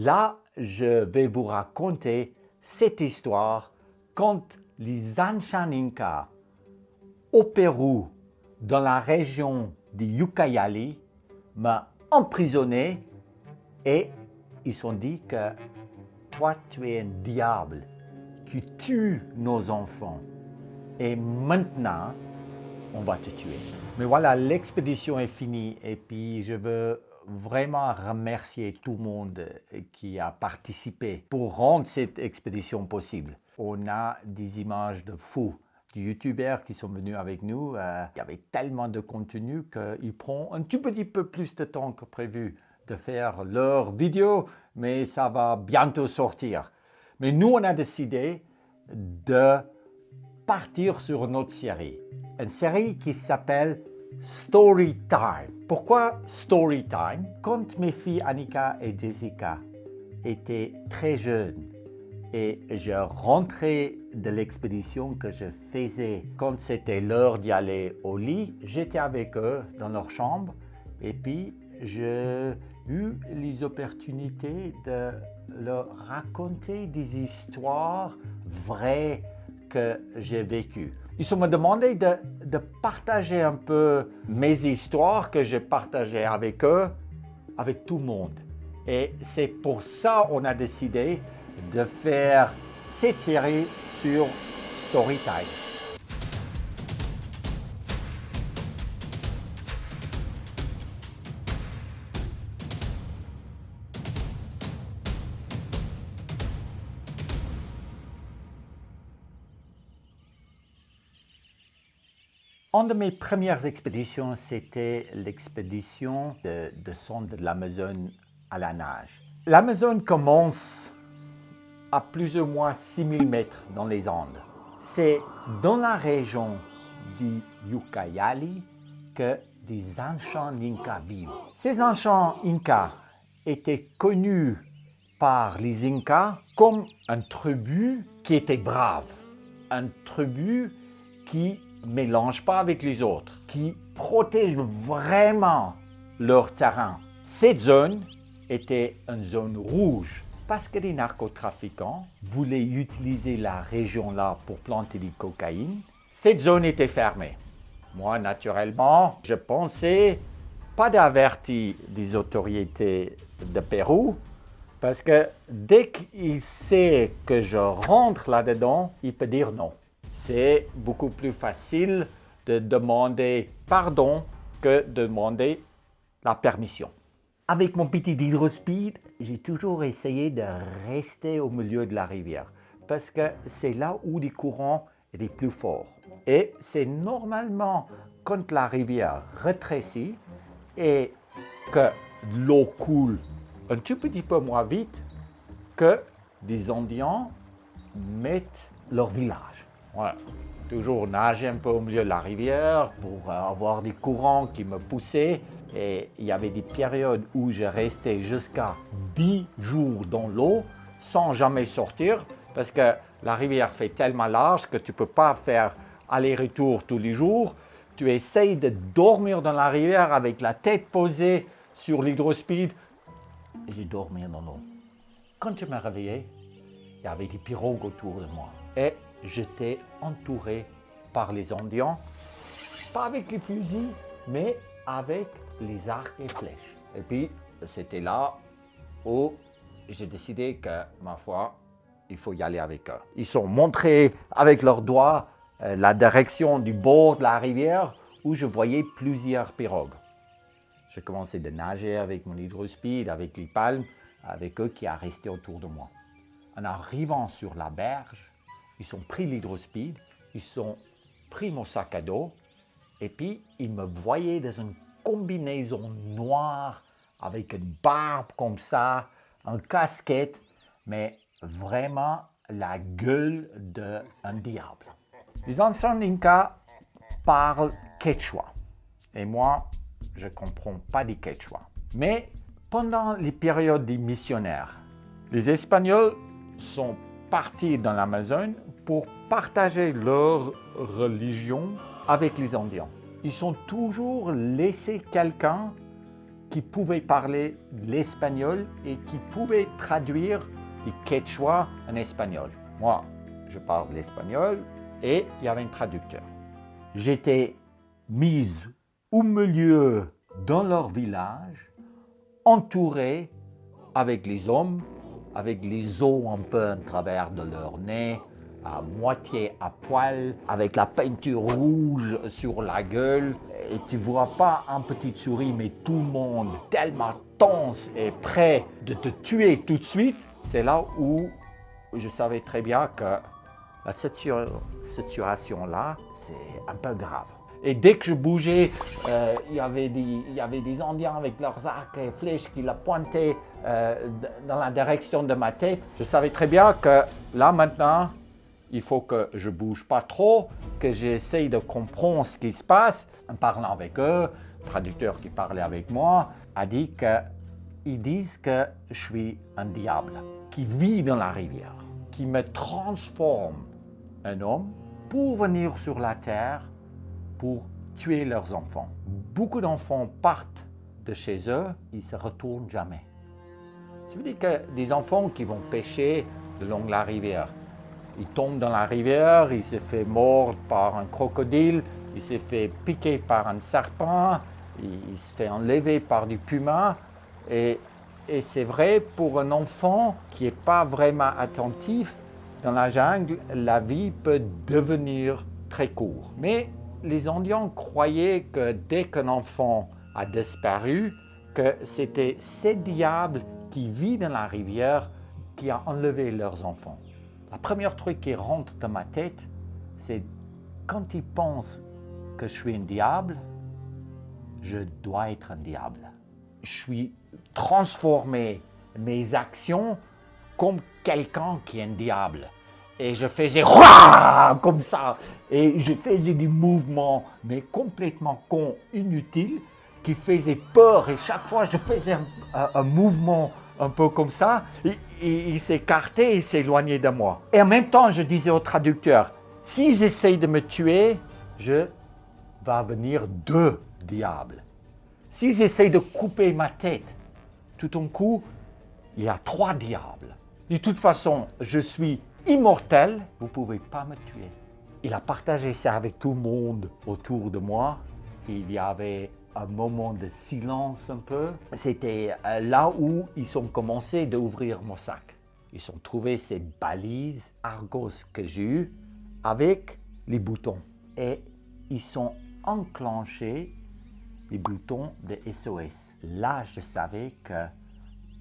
Là, je vais vous raconter cette histoire quand les anciens Incas au Pérou, dans la région de Ucayali, m'ont emprisonné et ils se sont dit que toi, tu es un diable qui tue nos enfants et maintenant, on va te tuer. Mais voilà, l'expédition est finie et puis je veux vraiment remercier tout le monde qui a participé pour rendre cette expédition possible. On a des images de fous, des youtubeurs qui sont venus avec nous. Il y avait tellement de contenu qu'il prend un tout petit peu plus de temps que prévu de faire leur vidéo, mais ça va bientôt sortir. Mais nous, on a décidé de partir sur notre série. Une série qui s'appelle Story Time. Pourquoi Story Time? Quand mes filles Annika et Jessica étaient très jeunes et je rentrais de l'expédition que je faisais quand c'était l'heure d'y aller au lit, j'étais avec eux dans leur chambre et puis j'ai eu les opportunités de leur raconter des histoires vraies que j'ai vécues. Ils m'ont demandé de partager un peu mes histoires que j'ai partagées avec eux, avec tout le monde. Et c'est pour ça qu'on a décidé de faire cette série sur Storytime. Une de mes premières expéditions, c'était l'expédition de descendre de l'Amazone à la nage. L'Amazone commence à plus ou moins 6000 mètres dans les Andes. C'est dans la région du Ucayali que des anciens Incas vivent. Ces anciens Incas étaient connus par les Incas comme un tribu qui était brave, un tribu qui ne mélange pas avec les autres, qui protège vraiment leur terrain. Cette zone était une zone rouge parce que les narcotrafiquants voulaient utiliser la région-là pour planter du cocaïne. Cette zone était fermée. Moi, naturellement, je pensais pas d'avertir des autorités de Pérou parce que dès qu'il sait que je rentre là-dedans, il peut dire non. C'est beaucoup plus facile de demander pardon que de demander la permission. Avec mon petit hydrospeed, j'ai toujours essayé de rester au milieu de la rivière parce que c'est là où les courants sont les plus forts. Et c'est normalement quand la rivière rétrécit et que l'eau coule un tout petit peu moins vite que des Indiens mettent leur village. Voilà. Toujours nager un peu au milieu de la rivière pour avoir des courants qui me poussaient. Et il y avait des périodes où je restais jusqu'à 10 jours dans l'eau sans jamais sortir parce que la rivière fait tellement large que tu ne peux pas faire aller-retour tous les jours. Tu essayes de dormir dans la rivière avec la tête posée sur l'hydrospeed. Et j'ai dormi dans l'eau. Quand je me réveillais, il y avait des pirogues autour de moi. Et j'étais entouré par les Indiens, pas avec les fusils, mais avec les arcs et flèches. Et puis, c'était là où j'ai décidé que, ma foi, il faut y aller avec eux. Ils sont montrés avec leurs doigts la direction du bord de la rivière où je voyais plusieurs pirogues. J'ai commencé de nager avec mon hydrospeed, avec les palmes, avec eux qui sont restés autour de moi. En arrivant sur la berge, ils ont pris l'hydrospeed, ils ont pris mon sac à dos et puis ils me voyaient dans une combinaison noire avec une barbe comme ça, une casquette, mais vraiment la gueule d'un diable. Les anciens Incas parlent quechua et moi, je ne comprends pas du quechua. Mais pendant les périodes des missionnaires, les Espagnols sont partis dans l'Amazone pour partager leur religion avec les Indiens. Ils ont toujours laissé quelqu'un qui pouvaient parler l'espagnol et qui pouvaient traduire du quechua en espagnol. Moi, je parle l'espagnol et il y avait un traducteur. J'étais mise au milieu dans leur village, entourée avec les hommes, avec les os un peu en travers de leur nez, à moitié à poil, avec la peinture rouge sur la gueule. Et tu ne vois pas un petit souris, mais tout le monde tellement tense et prêt de te tuer tout de suite. C'est là où je savais très bien que cette situation-là, c'est un peu grave. Et dès que je bougeais, il y avait des Indiens avec leurs arcs et flèches qui la pointaient dans la direction de ma tête. Je savais très bien que là maintenant, il faut que je ne bouge pas trop, que j'essaye de comprendre ce qui se passe. En parlant avec eux, le traducteur qui parlait avec moi a dit qu'ils disent que je suis un diable qui vit dans la rivière, qui me transforme en homme pour venir sur la terre pour tuer leurs enfants. Beaucoup d'enfants partent de chez eux, ils ne se retournent jamais. Ça veut dire que des enfants qui vont pêcher le long de la rivière, ils tombent dans la rivière, ils se font mordre par un crocodile, il se fait piquer par un serpent, il se fait enlever par du puma. Et c'est vrai, pour un enfant qui n'est pas vraiment attentif, dans la jungle, la vie peut devenir très courte. Mais les Indiens croyaient que dès qu'un enfant a disparu, que c'était ces diables qui vivent dans la rivière qui ont enlevé leurs enfants. La première truc qui rentre dans ma tête, c'est quand ils pensent que je suis un diable, je dois être un diable. Je suis transformé mes actions comme quelqu'un qui est un diable. Et je faisais comme ça. Et je faisais des mouvements, mais complètement cons, inutiles, qui faisaient peur. Et chaque fois, je faisais un mouvement un peu comme ça. Il s'écartait, il s'éloignait de moi. Et en même temps, je disais au traducteur, s'ils essayent de me tuer, je vais venir deux diables. S'ils essayent de couper ma tête, tout d'un coup, il y a trois diables. De toute façon, je suis immortel, vous ne pouvez pas me tuer. Il a partagé ça avec tout le monde autour de moi. Il y avait un moment de silence un peu. C'était là où ils ont commencé d'ouvrir mon sac. Ils ont trouvé ces balises Argos que j'ai eues avec les boutons. Et ils ont enclenché les boutons de SOS. Là, je savais que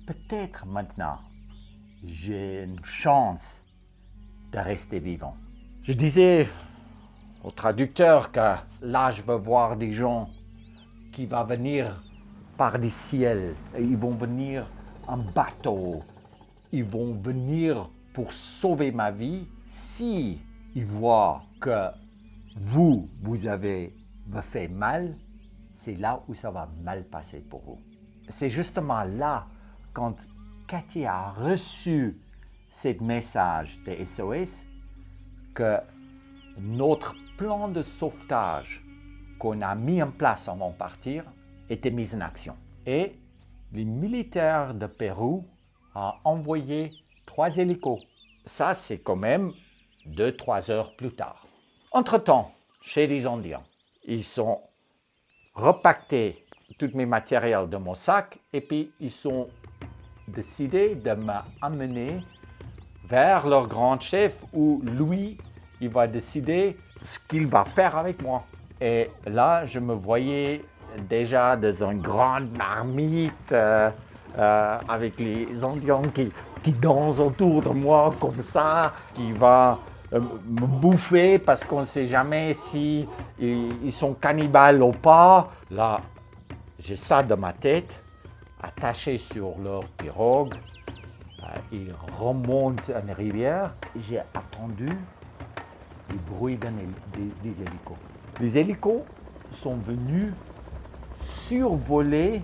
peut-être maintenant, j'ai une chance de rester vivant. Je disais au traducteur que là, je veux voir des gens qui vont venir par des ciels. Ils vont venir en bateau. Ils vont venir pour sauver ma vie. Si ils voient que vous avez me fait mal, c'est là où ça va mal passer pour vous. C'est justement là, quand Cathy a reçu ce message de SOS, que notre plan de sauvetage qu'on a mis en place avant de partir était mis en action. Et les militaires de Pérou ont envoyé 3 hélicos. Ça, c'est quand même 2-3 heures plus tard. Entre-temps, chez les Indiens, ils ont repaqueté tous mes matériels de mon sac et puis ils ont décidé de m'amener vers leur grand chef où lui, il va décider ce qu'il va faire avec moi. Et là, je me voyais déjà dans une grande marmite avec les Indiens qui dansent autour de moi comme ça, qui va me bouffer parce qu'on ne sait jamais si ils sont cannibales ou pas. Là, j'ai ça dans ma tête, attaché sur leur pirogue. Ils remontent une rivière. J'ai attendu le bruit des hélicos. Les hélicos sont venus survoler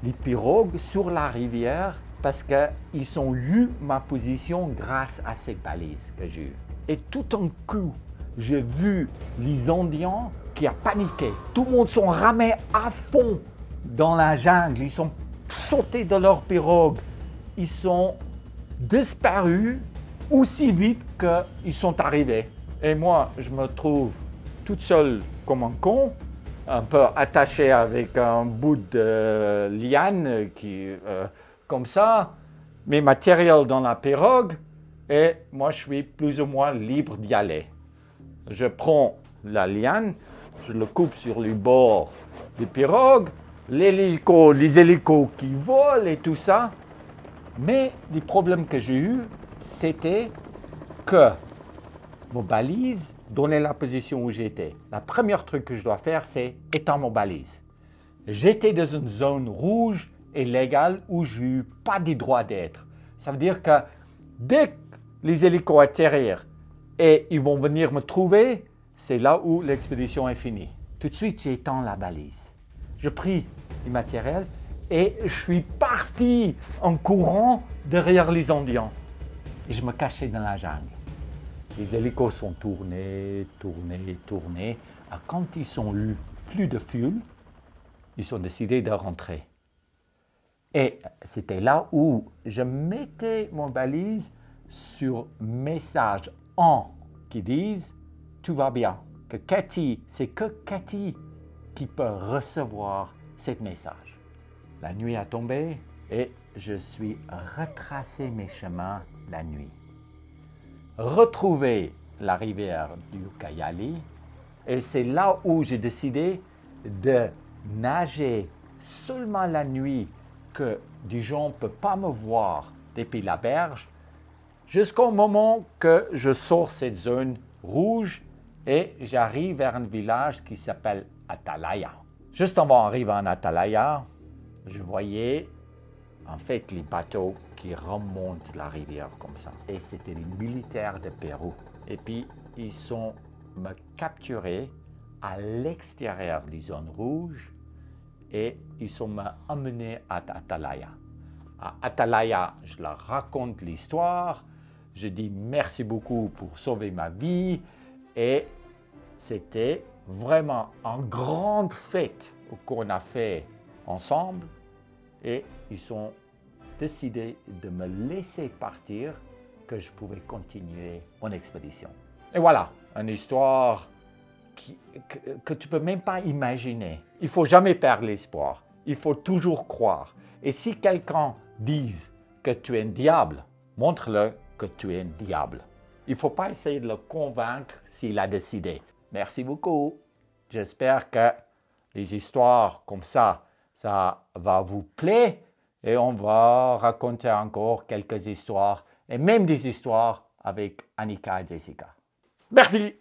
les pirogues sur la rivière parce qu'ils ont eu ma position grâce à ces balises que j'ai eues. Et tout d'un coup, j'ai vu les Indiens qui ont paniqué. Tout le monde s'est ramé à fond dans la jungle, ils sont sautés de leur pirogue, ils sont disparus aussi vite qu'ils sont arrivés. Et moi, je me trouve toute seule comme un con, un peu attaché avec un bout de liane comme ça, mes matériels dans la pirogue, et moi je suis plus ou moins libre d'y aller. Je prends la liane, je le coupe sur le bord des pirogues, les hélicos qui volent et tout ça. Mais les problèmes que j'ai eus, c'était que mon balise donnait la position où j'étais. La première truc que je dois faire, c'est éteindre mon balise. J'étais dans une zone rouge et légale où je n'ai pas de droit d'être. Ça veut dire que dès que les hélicos atterrirent et ils vont venir me trouver, c'est là où l'expédition est finie. Tout de suite, j'ai éteint la balise. J'ai pris le matériel et je suis parti en courant derrière les Indiens. Et je me cachais dans la jungle. Les hélicos sont tournés. Et quand ils ont eu plus de fuel, ils ont décidé de rentrer. Et c'était là où je mettais mon balise sur message en qui disent « tout va bien ». C'est que Cathy qui peut recevoir ce message. La nuit a tombé et je suis retracé mes chemins la nuit. Retrouver la rivière du Ucayali et c'est là où j'ai décidé de nager seulement la nuit que des gens ne peuvent pas me voir depuis la berge jusqu'au moment que je sors cette zone rouge et j'arrive vers un village qui s'appelle Atalaya. Juste avant d'arriver en Atalaya, je voyais en fait les bateaux qui remontent la rivière comme ça. Et c'était les militaires de Pérou. Et puis, ils sont me capturés à l'extérieur des zones rouges et ils sont m'emmenés à Atalaya. À Atalaya, je leur raconte l'histoire, je dis merci beaucoup pour sauver ma vie et c'était vraiment une grande fête qu'on a fait ensemble et ils ont décidé de me laisser partir, que je pouvais continuer mon expédition. Et voilà, une histoire que tu ne peux même pas imaginer. Il ne faut jamais perdre l'espoir, il faut toujours croire. Et si quelqu'un dit que tu es un diable, montre-le que tu es un diable. Il ne faut pas essayer de le convaincre s'il a décidé. Merci beaucoup. J'espère que les histoires comme ça va vous plaire et on va raconter encore quelques histoires et même des histoires avec Annika et Jessica. Merci.